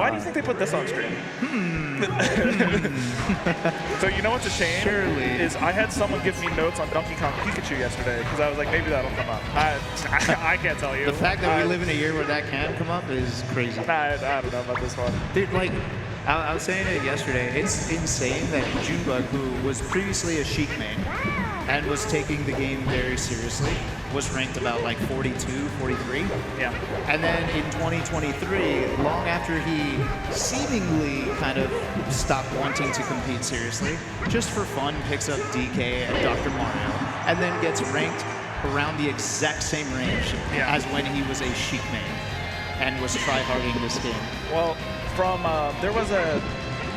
Why do you think they put this on screen? So you know what's a shame? Surely. Is I had someone give me notes on Donkey Kong Pikachu yesterday because I was like, maybe that'll come up. I can't tell you. The fact that we live in a year where that can come up is crazy. I don't know about this one. Dude, like, I was saying it yesterday, it's insane that Junebug, who was previously a Sheik main and was taking the game very seriously, was ranked about like 42, 43. Yeah. And then in 2023, long after he seemingly kind of stopped wanting to compete seriously, just for fun picks up DK and Dr. Mario, and then gets ranked around the exact same range as when he was a Sheik main and was tryharding this game. Well, from there was a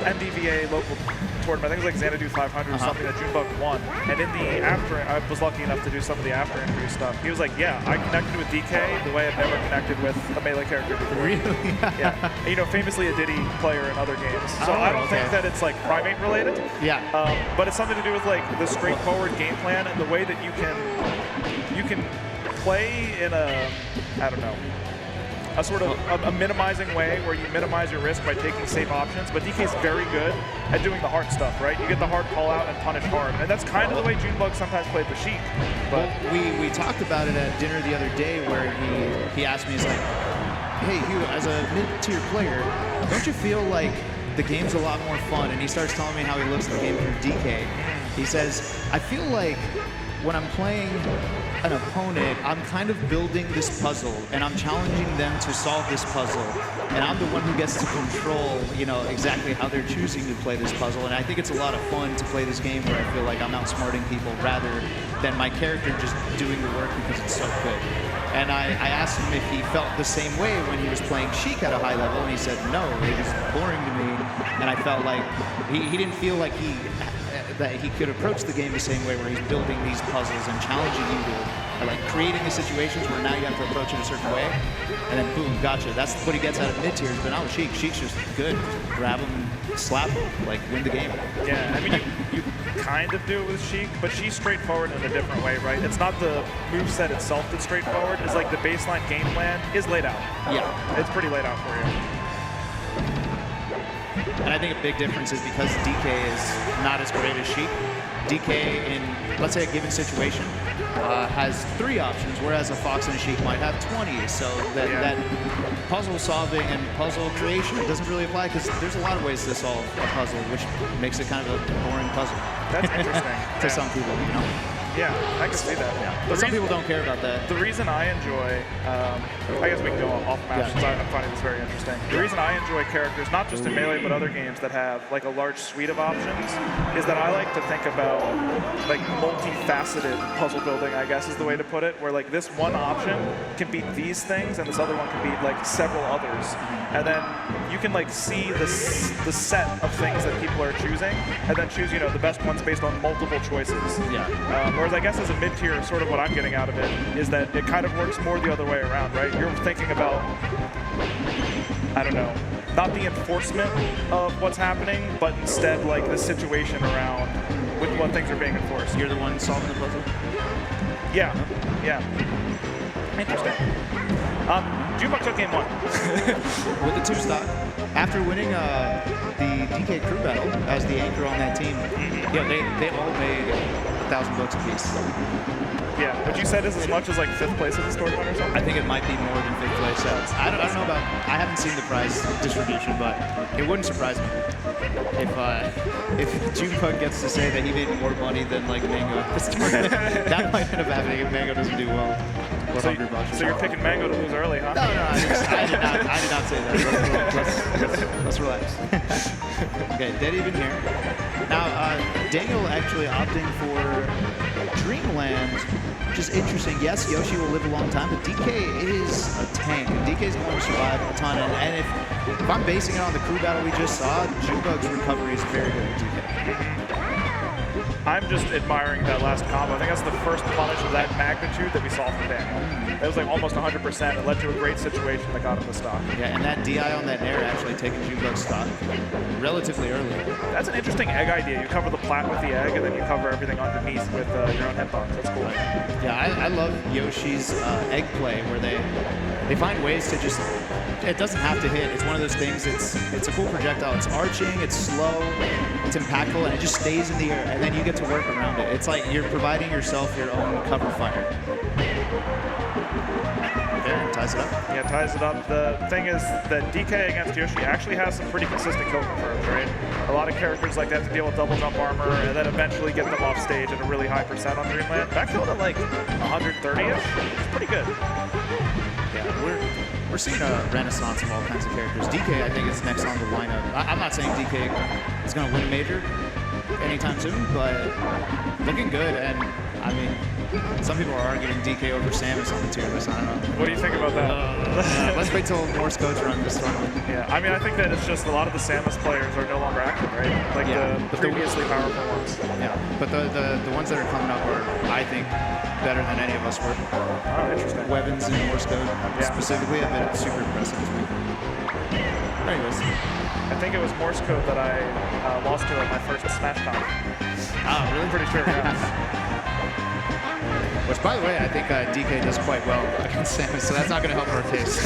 MDVA local tournament, I think it was like Xanadu 500 or something that Junebug won. And in the after, I was lucky enough to do some of the after interview stuff. He was like, yeah, I connected with DK the way I've never connected with a Melee character before. Really? Yeah. And, you know, famously a Diddy player in other games. So I don't think that it's like Primate related. Yeah. But it's something to do with like the straightforward game plan and the way that you can play in a, I don't know, a sort of a minimizing way where you minimize your risk by taking safe options, but DK's very good at doing the hard stuff, right? You get the hard call out and punish hard, and that's kind of the way Junebug sometimes played the Sheik. But well, we talked about it at dinner the other day where he asked me, he's like, hey Hugh, as a mid-tier player, don't you feel like the game's a lot more fun? And he starts telling me how he looks at the game through DK. He says, I feel like when I'm playing an opponent, I'm kind of building this puzzle, and I'm challenging them to solve this puzzle, and I'm the one who gets to control, you know, exactly how they're choosing to play this puzzle. And I think it's a lot of fun to play this game where I feel like I'm outsmarting people rather than my character just doing the work because it's so good. And I asked him if he felt the same way when he was playing Sheik at a high level, and he said no, it was boring to me, and I felt like he didn't feel like that he could approach the game the same way where he's building these puzzles and challenging you to like creating the situations where now you have to approach it a certain way, and then boom, gotcha. That's what he gets out of mid-tiers, but not with Sheik. Sheik's just good. Grab him, slap him, like win the game. yeah, I mean, you kind of do it with Sheik, but she's straightforward in a different way, right? It's not the moveset itself that's straightforward. It's like the baseline game plan is laid out. Yeah. It's pretty laid out for you. And I think a big difference is because DK is not as great as Sheik. DK in, let's say, a given situation has 3 options, whereas a Fox and a Sheik might have 20. So that puzzle solving and puzzle creation doesn't really apply because there's a lot of ways to solve a puzzle, which makes it kind of a boring puzzle. That's interesting. To some people, you know? Yeah, I can see that. Yeah. But some people don't care about that. The reason I enjoy, I guess we can go off map since I'm finding this very interesting. The reason I enjoy characters, not just in Melee, but other games that have like a large suite of options, is that I like to think about like multifaceted puzzle building, I guess is the way to put it, where like this one option can beat these things and this other one can beat like several others. And then you can like see the set of things that people are choosing and then choose, you know, the best ones based on multiple choices. Yeah. Whereas I guess as a mid-tier, sort of what I'm getting out of it is that it kind of works more the other way around, right? You're thinking about, I don't know, not the enforcement of what's happening, but instead like the situation around with what things are being enforced. You're the one solving the puzzle? Yeah, yeah. Interesting. Junebug took game 1. With the 2 stock. After winning the DK crew battle as the anchor on that team, yeah, they all made $1,000 a piece. Yeah, but you said it's as much as like 5th place at the story one or something? I think it might be more than 5th place. I don't know about, I haven't seen the prize distribution, but it wouldn't surprise me if Junebug gets to say that he made more money than like Mango at this tournament. That might end up happening if Mango doesn't do well. So you're picking Mango to lose early, huh? No, I did not say that. Let's relax. Okay, dead even here. Now, Daniel actually opting for Dreamland, which is interesting. Yes, Yoshi will live a long time, but DK is a tank. DK is going to survive a ton. And if I'm basing it on the crew battle we just saw, Junebug's recovery is very good at DK. I'm just admiring that last combo. I think that's the first punish of that magnitude that we saw from Daniel. It was like almost 100%. It led to a great situation that got him the stock. Yeah, and that DI on that nair actually taking Junebug's stock relatively early. That's an interesting egg idea. You cover the plat with the egg, and then you cover everything underneath with your own hitbox. That's cool. Yeah, I love Yoshi's egg play, where they find ways to just it doesn't have to hit. It's one of those things. It's a cool projectile. It's arching. It's slow. It's impactful, and it just stays in the air. And then you get to work around it. It's like you're providing yourself your own cover fire. There, ties it up. Yeah, ties it up. The thing is that DK against Yoshi actually has some pretty consistent kill confirms, right? A lot of characters like that have to deal with double jump armor and then eventually get them off stage at a really high percent on Dreamland. That killed at like 130-ish. It's pretty good. Yeah, we're seeing a renaissance of all kinds of characters. DK, I think, is next on the lineup. I'm not saying DK is going to win a major anytime soon, but looking good. And I mean, some people are arguing DK over Samus on the tier list. I don't know. What do you think about that? Let's wait till Morse codes run this tournament. Yeah, I mean, I think that it's just a lot of the Samus players are no longer active, right? Like the previously powerful ones. Yeah, but the ones that are coming up are, I think, better than any of us were. Oh, interesting. Weapons and Morse code specifically have been super impressive to me. Anyways. I think it was Morse code that I lost to at my first Smash Con. Oh, really? Pretty sure, yeah. Which, by the way, I think DK does quite well against Samus, so that's not going to help our case.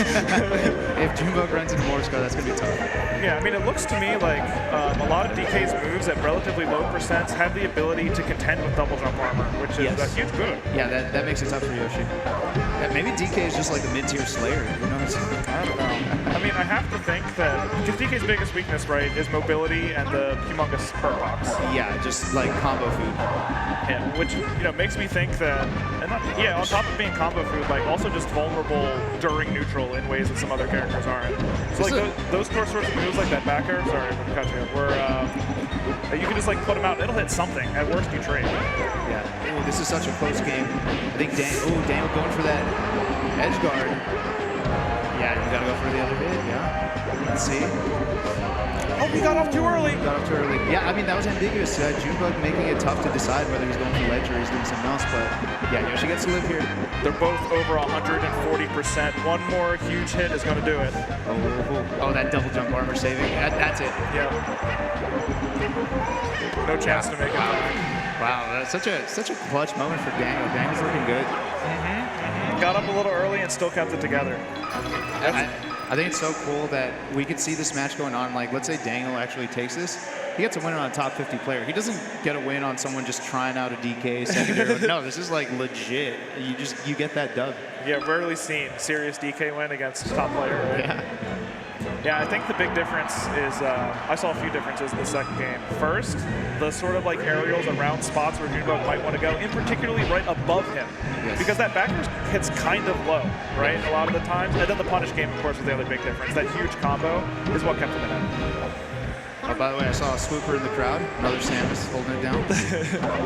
If Junebug runs into Morse code, that's going to be tough. Yeah, I mean, it looks to me like a lot of DK's moves at relatively low percents have the ability to contend with double jump armor, which is a huge boon. Yeah, that makes it tough for Yoshi. Yeah, maybe DK is just like a mid-tier Slayer. Who knows? I don't know. I mean, I have to think that because DK's biggest weakness, right, is mobility and the humongous perk box. Yeah, just like combo food. Yeah, which makes me think that, on top of being combo food, like also just vulnerable during neutral in ways that some other characters aren't. So like those core sorts of moves like that back air, sorry, I'm gonna cut you, where you can just like put them out and it'll hit something. At worst, you trade. Yeah. Ooh, this is such a close game. I think Daniel going for that edge guard. Yeah, you gotta go for the other hit. Yeah. Let's see. Oh, he got off too early. Yeah, I mean, that was ambiguous. Junebug making it tough to decide whether he's going for ledge or he's doing something else, but yeah, Yoshi gets to live here. They're both over 140%. One more huge hit is going to do it. Oh, that double jump armor saving. That's it. Yeah. No chance to make it back. Wow, that's such a clutch moment for Daniel. Daniel's looking good. Got up a little early and still kept it together. I think it's so cool that we could see this match going on. Like, let's say Daniel actually takes this. He gets a win on a top 50 player. He doesn't get a win on someone just trying out a DK secondary. No, this is like legit. You get that dub. Yeah, rarely seen serious DK win against top player, right? Yeah. Yeah, I think the big difference is, I saw a few differences in the second game. First, the sort of like aerials around spots where Junebug might want to go, in particularly right above him. Yes. Because that back hits kind of low, right, a lot of the times. And then the punish game, of course, was the other big difference. That huge combo is what kept him in it. Oh, by the way, I saw a swooper in the crowd. Another Samus holding it down.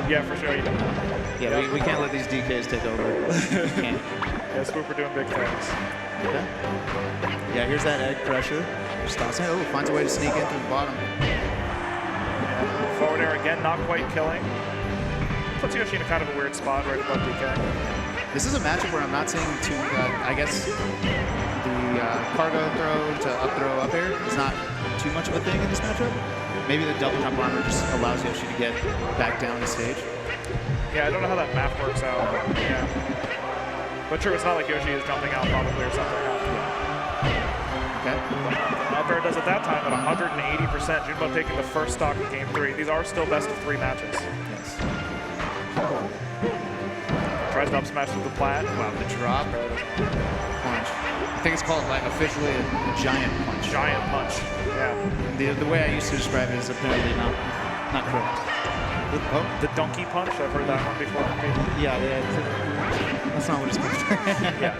Yeah, for sure. Yeah, we can't let these DKs take over. We can't. Yeah, swooper doing big things. Okay. Yeah, here's that egg pressure. Stops it. Oh, finds a way to sneak in through the bottom. Yeah. Forward air again, not quite killing. Puts Yoshi in a kind of a weird spot right above DK. This is a matchup where I'm not seeing too, I guess, the cargo throw to up throw up air is not too much of a thing in this matchup. Maybe the double jump armor just allows Yoshi to get back down the stage. Yeah, I don't know how that math works out. Yeah. But true, it's not like Yoshi is jumping out probably or something. Okay. Up air does it that time at 180%. Junebug taking the first stock in game 3. These are still best of 3 matches. Yes. Tries to up smash with the plat. Wow, the drop punch. I think it's called like officially a giant punch. Giant punch. Yeah. The way I used to describe it is apparently not correct. Oh, the donkey punch. I've heard that one before. Yeah. That's not what it's called. Yeah.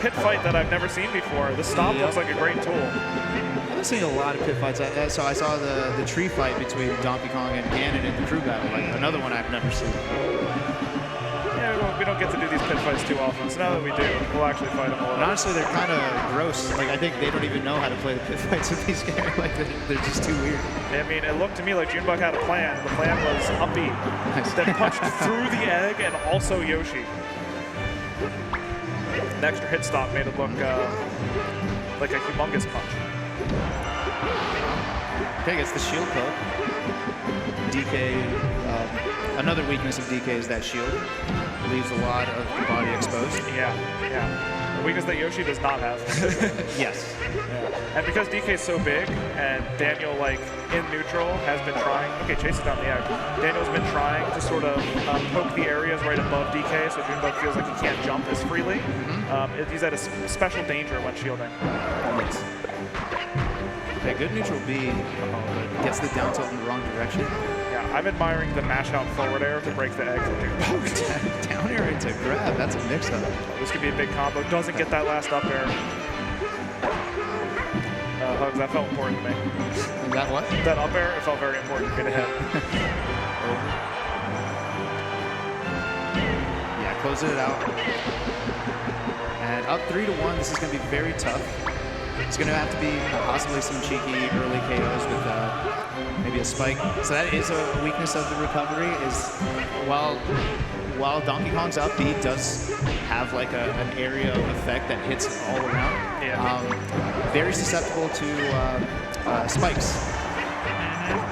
Pit fight that I've never seen before. The stomp looks like a great tool. I've been seeing a lot of pit fights. So I saw the tree fight between Donkey Kong and Ganon in the crew battle. Like another one I've never seen. Yeah, we don't get to do these pit fights too often. So now that we do, we'll actually fight them a little. And honestly, they're kind of gross. Like I think they don't even know how to play the pit fights with these guys. Like they're just too weird. I mean, it looked to me like Junebug had a plan. The plan was Humpy that punched through the egg and also Yoshi. An extra hit stop made it look like a humongous punch. Okay, gets the shield poke. DK, another weakness of DK is that shield. Leaves a lot of the body exposed. Yeah. The weakness that Yoshi does not have. Yes. Yeah. And because DK is so big, and Daniel, like, in neutral, has been trying... Okay, chases down the edge. Daniel's been trying to sort of poke the areas right above DK, so Junebug feels like he can't jump as freely. He's at a special danger when shielding. Yes. Okay, good neutral B, but gets the down tilt in the wrong direction. Yeah, I'm admiring the mash out forward air to break the egg from Junebug. Down air into grab, that's a mix-up. This could be a big combo. Doesn't get that last up air. Hugs, that felt important to me. That what? That up air, it felt very important for me to hit. Yeah, closing it out. And up 3-1, this is going to be very tough. It's going to have to be possibly some cheeky early KOs with maybe a spike. So that is a weakness of the recovery, is while Donkey Kong's up B does have like an area of effect that hits all around, very susceptible to spikes.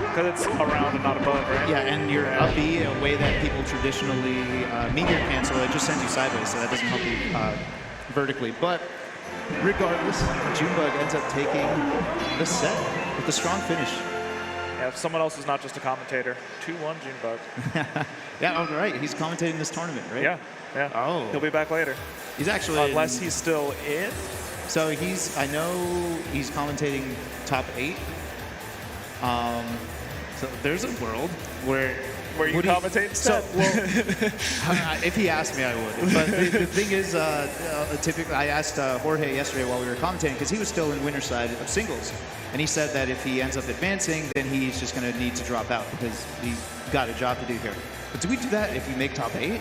Because it's around and not above, right? Yeah, and your up B, a way that people traditionally meteor cancel, it just sends you sideways, so that doesn't help you vertically. But regardless, Junebug ends up taking the set with a strong finish. Yeah, if someone else is not just a commentator. 2-1 Junebug. Yeah, all right. He's commentating this tournament, right? Yeah, yeah. Oh. He'll be back later. He's actually... Unless he's still in? So I know he's commentating top 8. So there's a world where you commentate instead. So, well, if he asked me, I would. But the thing is, typically, I asked Jorge yesterday while we were commentating, because he was still in winner's side of singles. And he said that if he ends up advancing, then he's just going to need to drop out because he's got a job to do here. But do we do that if you make top 8?